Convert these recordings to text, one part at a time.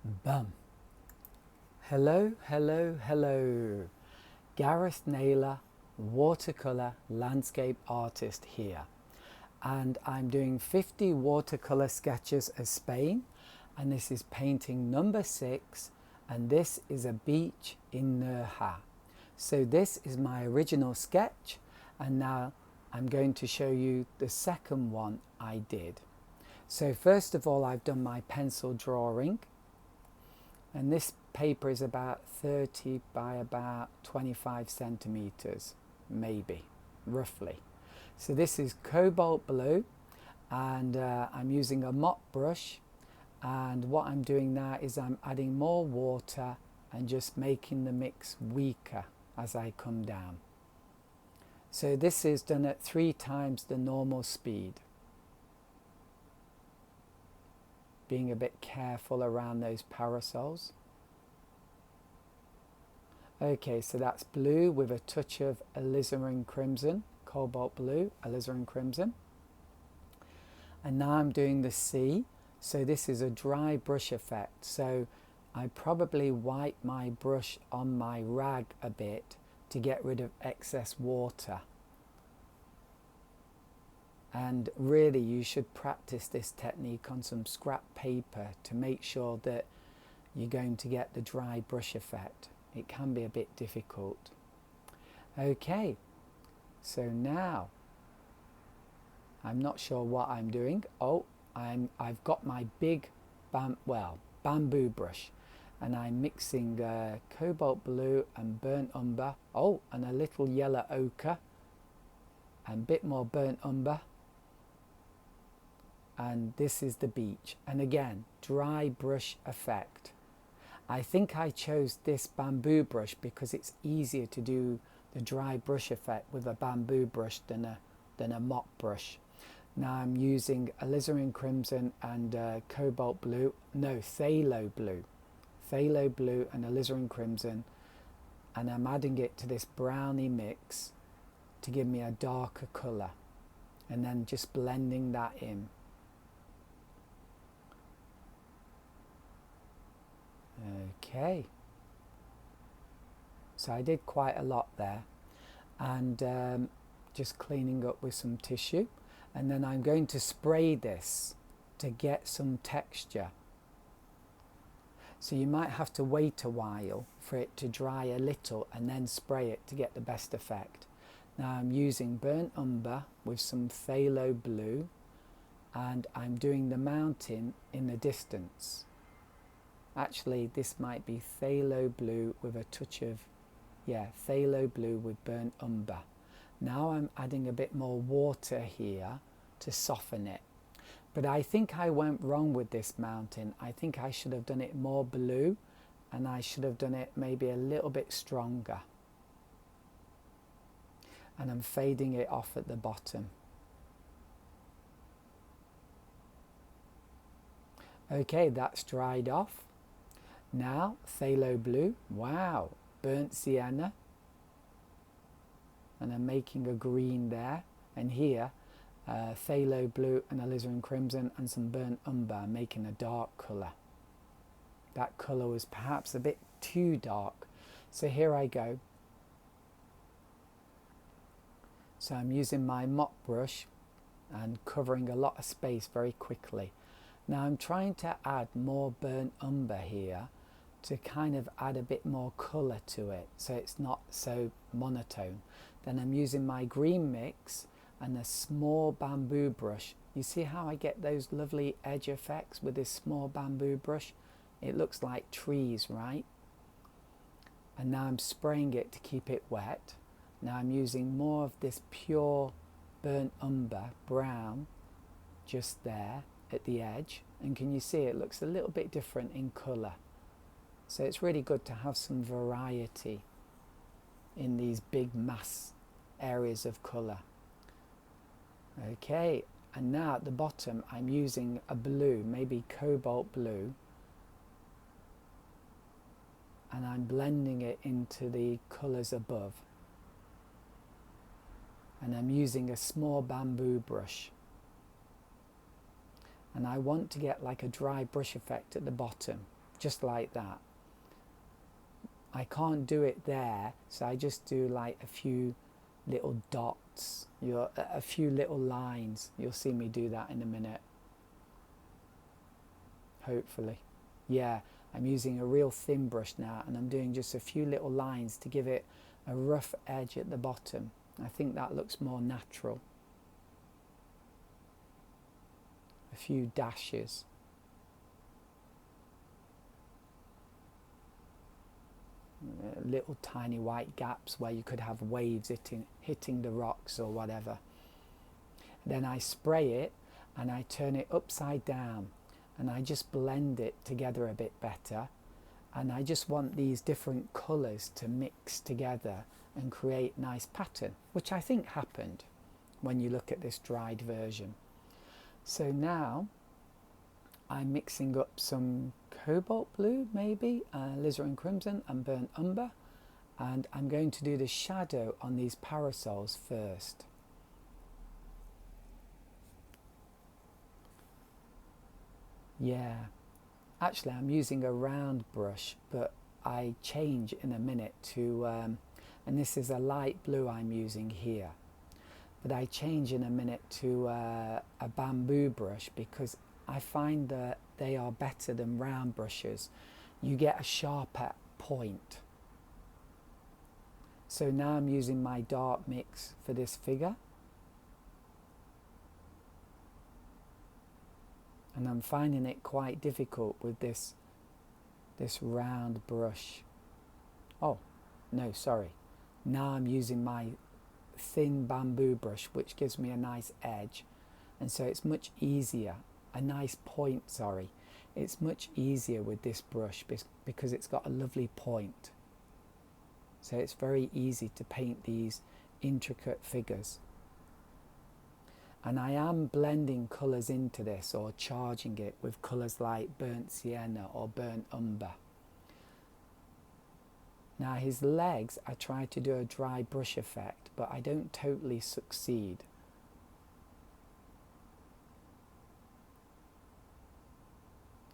Bum. Hello, hello, hello. Gareth Naylor, watercolour landscape artist here. And I'm doing 50 watercolour sketches of Spain. And this is painting number 6. And this is a beach in Nerja. So this is my original sketch. And now I'm going to show you the second one I did. So first of all, I've done my pencil drawing. And this paper is about 30 by about 25 centimeters, maybe, roughly. So this is cobalt blue, and I'm using a mop brush. And what I'm doing now is I'm adding more water and just making the mix weaker as I come down. So this is done at 3 times the normal speed. Being a bit careful around those parasols. Okay, so that's blue with a touch of alizarin crimson, cobalt blue, alizarin crimson. And now I'm doing the sea. So this is a dry brush effect. So I probably wipe my brush on my rag a bit to get rid of excess water. And really you should practice this technique on some scrap paper to make sure that you're going to get the dry brush effect. It can be a bit difficult. Okay, so now I'm not sure what I'm doing. Oh, I've got my big bamboo brush, and I'm mixing cobalt blue and burnt umber. Oh, and a little yellow ochre and a bit more burnt umber. And this is the beach, and again, dry brush effect. I think I chose this bamboo brush because it's easier to do the dry brush effect with a bamboo brush than a mop brush. Now I'm using alizarin crimson and cobalt blue, no, phthalo blue and alizarin crimson, and I'm adding it to this brownie mix to give me a darker colour, and then just blending that in. Okay, so I did quite a lot there, and just cleaning up with some tissue, and then I'm going to spray this to get some texture. So you might have to wait a while for it to dry a little and then spray it to get the best effect. Now I'm using burnt umber with some phthalo blue, and I'm doing the mountain in the distance. Actually, this might be phthalo blue with a touch of, phthalo blue with burnt umber. Now I'm adding a bit more water here to soften it. But I think I went wrong with this mountain. I think I should have done it more blue, and I should have done it maybe a little bit stronger. And I'm fading it off at the bottom. Okay, that's dried off. Now, phthalo blue, wow, burnt sienna, and I'm making a green there, and here, phthalo blue and alizarin crimson and some burnt umber, making a dark colour. That colour was perhaps a bit too dark, so here I go. So I'm using my mop brush and covering a lot of space very quickly. Now I'm trying to add more burnt umber here, to kind of add a bit more colour to it so it's not so monotone. Then I'm using my green mix and a small bamboo brush. You see how I get those lovely edge effects with this small bamboo brush? It looks like trees, right? And now I'm spraying it to keep it wet. Now I'm using more of this pure burnt umber brown just there at the edge, and can you see it looks a little bit different in colour? So it's really good to have some variety in these big mass areas of colour. Okay, and now at the bottom I'm using a blue, maybe cobalt blue, and I'm blending it into the colours above. And I'm using a small bamboo brush. And I want to get like a dry brush effect at the bottom, just like that. I can't do it there, so I just do like a few little dots, a few little lines. You'll see me do that in a minute, hopefully. Yeah, I'm using a real thin brush now, and I'm doing just a few little lines to give it a rough edge at the bottom. I think that looks more natural. A few dashes. Little tiny white gaps where you could have waves hitting the rocks or whatever. Then I spray it and I turn it upside down and I just blend it together a bit better, and I just want these different colours to mix together and create nice pattern, which I think happened when you look at this dried version. So now I'm mixing up some cobalt blue, maybe, alizarin crimson and burnt umber, and I'm going to do the shadow on these parasols first. Yeah, actually I'm using a round brush, but I change in a minute to, and this is a light blue I'm using here, but I change in a minute to a bamboo brush because I find that they are better than round brushes. You get a sharper point. So now I'm using my dark mix for this figure. And I'm finding it quite difficult with this round brush. Oh, no, sorry. Now I'm using my thin bamboo brush, which gives me a nice edge. And so it's much easier. A nice point, sorry. It's much easier with this brush because it's got a lovely point. So it's very easy to paint these intricate figures. And I am blending colours into this, or charging it with colours like burnt sienna or burnt umber. Now his legs, I try to do a dry brush effect, but I don't totally succeed.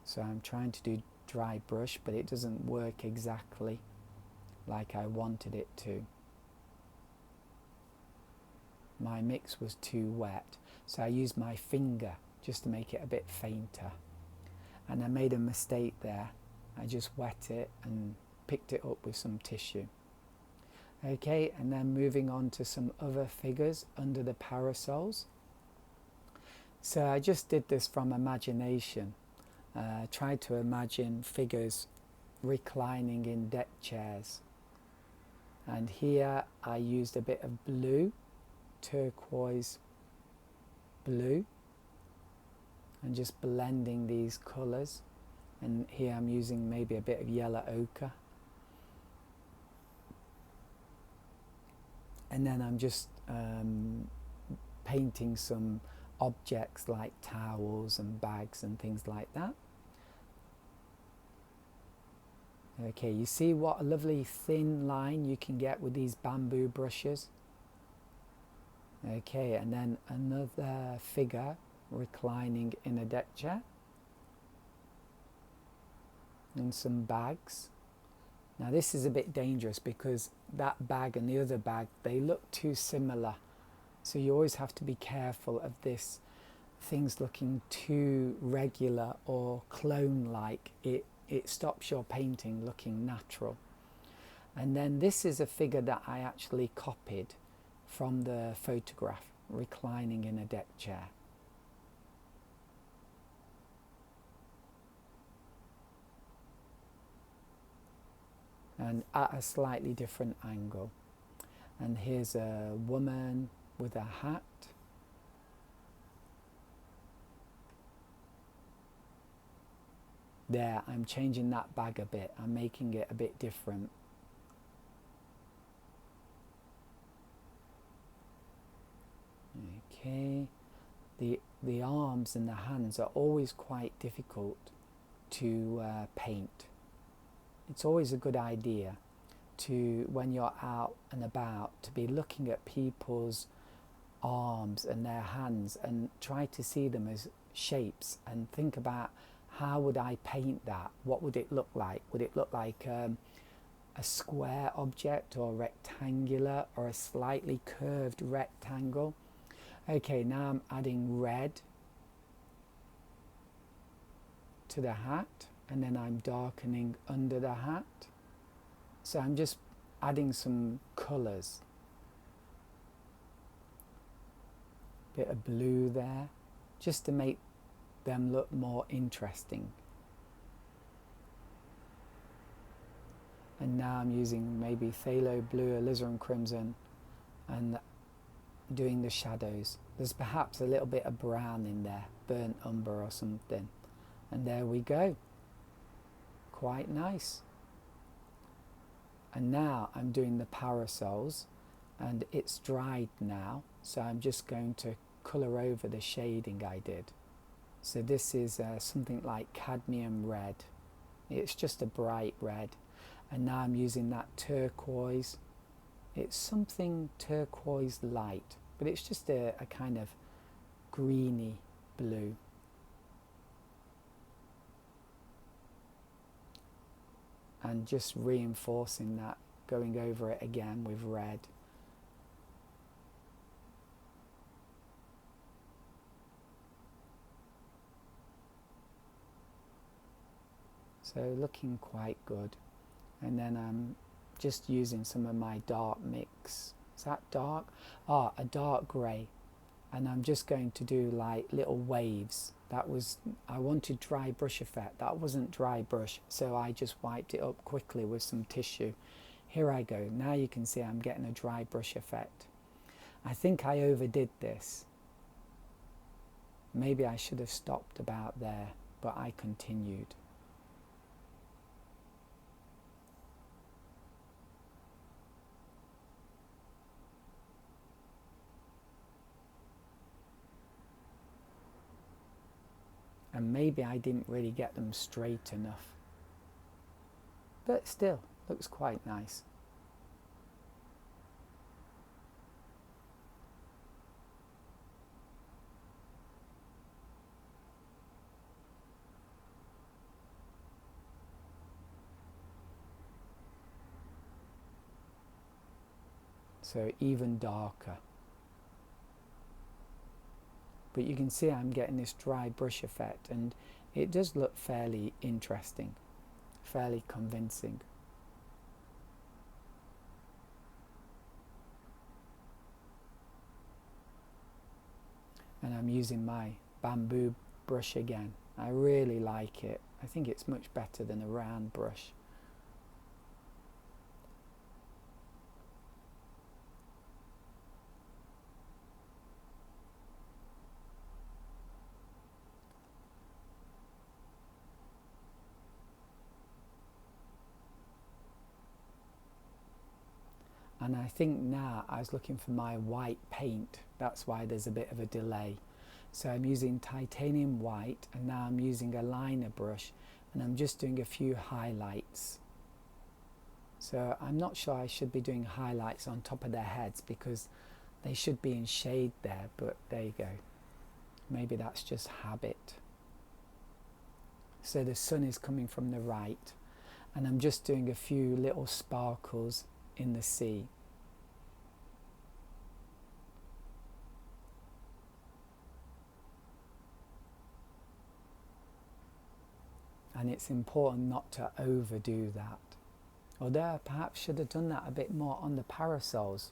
So I'm trying to do dry brush, but it doesn't work exactly like I wanted it to. My mix was too wet, so I used my finger just to make it a bit fainter. And I made a mistake there. I just wet it and picked it up with some tissue. Okay, and then moving on to some other figures under the parasols. So I just did this from imagination. Tried to imagine figures reclining in deck chairs. And here I used a bit of blue, turquoise blue, and just blending these colours. And here I'm using maybe a bit of yellow ochre. And then I'm just painting some objects like towels and bags and things like that. Okay, you see what a lovely thin line you can get with these bamboo brushes? Okay, and then another figure reclining in a deck chair. And some bags. Now this is a bit dangerous because that bag and the other bag, they look too similar. So you always have to be careful of this, things looking too regular or clone-like. It stops your painting looking natural. And then this is a figure that I actually copied from the photograph, reclining in a deck chair. And at a slightly different angle. And here's a woman with a hat. There, I'm changing that bag a bit. I'm making it a bit different. Okay, the arms and the hands are always quite difficult to paint. It's always a good idea to, when you're out and about, to be looking at people's arms and their hands and try to see them as shapes and think about how would I paint that? What would it look like? Would it look like a square object, or rectangular, or a slightly curved rectangle? Okay, now I'm adding red to the hat, and then I'm darkening under the hat. So I'm just adding some colours. Bit of blue there, just to make them look more interesting. And now I'm using maybe phthalo blue, alizarin crimson, and doing the shadows. There's perhaps a little bit of brown in there, burnt umber or something. And there we go. Quite nice. And now I'm doing the parasols, and it's dried now, so I'm just going to colour over the shading I did. So this is something like cadmium red. It's just a bright red. And now I'm using that turquoise. It's something turquoise light, but it's just a kind of greeny blue. And just reinforcing that, going over it again with red. So looking quite good. And then I'm just using some of my dark mix. Is that dark? Ah, a dark grey. And I'm just going to do like little waves. I wanted dry brush effect. That wasn't dry brush, so I just wiped it up quickly with some tissue. Here I go. Now you can see I'm getting a dry brush effect. I think I overdid this. Maybe I should have stopped about there, but I continued. And maybe I didn't really get them straight enough. But still, looks quite nice. So even darker. But you can see I'm getting this dry brush effect, and it does look fairly interesting, fairly convincing. And I'm using my bamboo brush again. I really like it. I think it's much better than a round brush. And I think now I was looking for my white paint. That's why there's a bit of a delay. So I'm using titanium white, and now I'm using a liner brush, and I'm just doing a few highlights. So I'm not sure I should be doing highlights on top of their heads, because they should be in shade there, but there you go. Maybe that's just habit. So the sun is coming from the right, and I'm just doing a few little sparkles in the sea. And it's important not to overdo that. Although I perhaps should have done that a bit more on the parasols.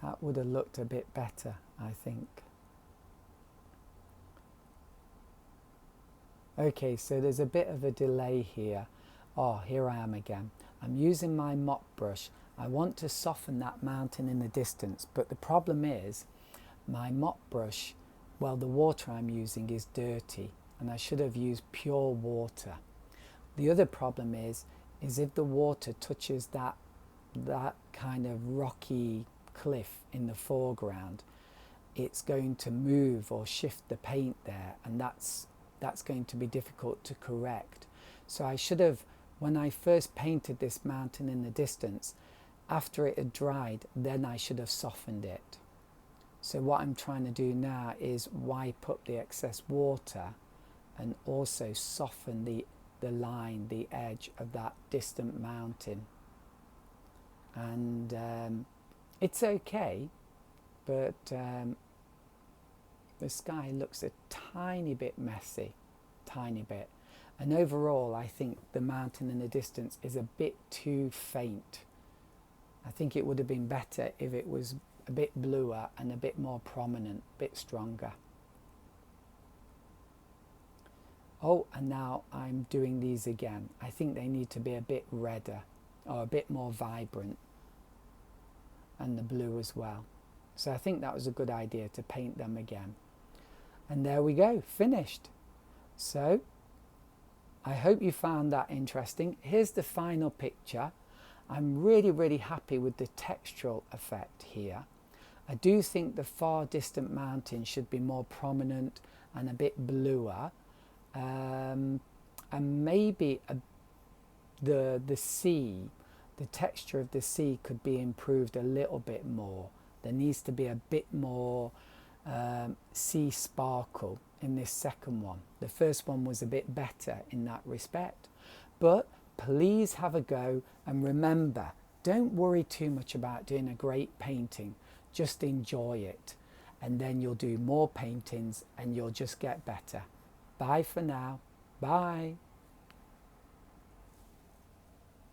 That would have looked a bit better, I think. Okay, so there's a bit of a delay here. Oh, here I am again. I'm using my mop brush. I want to soften that mountain in the distance, but the problem is my mop brush, well, the water I'm using is dirty, and I should have used pure water. The other problem is if the water touches that kind of rocky cliff in the foreground, it's going to move or shift the paint there, and that's going to be difficult to correct. So I should have, when I first painted this mountain in the distance, after it had dried, then I should have softened it. So what I'm trying to do now is wipe up the excess water and also soften the line, the edge of that distant mountain. And it's okay, but the sky looks a tiny bit messy, tiny bit. And overall, I think the mountain in the distance is a bit too faint. I think it would have been better if it was a bit bluer and a bit more prominent, a bit stronger. Oh, and now I'm doing these again. I think they need to be a bit redder or a bit more vibrant, and the blue as well. So I think that was a good idea to paint them again. And there we go, finished. So I hope you found that interesting. Here's the final picture. I'm really happy with the textural effect here. I do think the far distant mountain should be more prominent and a bit bluer. And maybe the sea, the texture of the sea could be improved a little bit more. There needs to be a bit more sea sparkle in this second one. The first one was a bit better in that respect, but please have a go, and remember, don't worry too much about doing a great painting. Just enjoy it, and then you'll do more paintings and you'll just get better. Bye for now. Bye.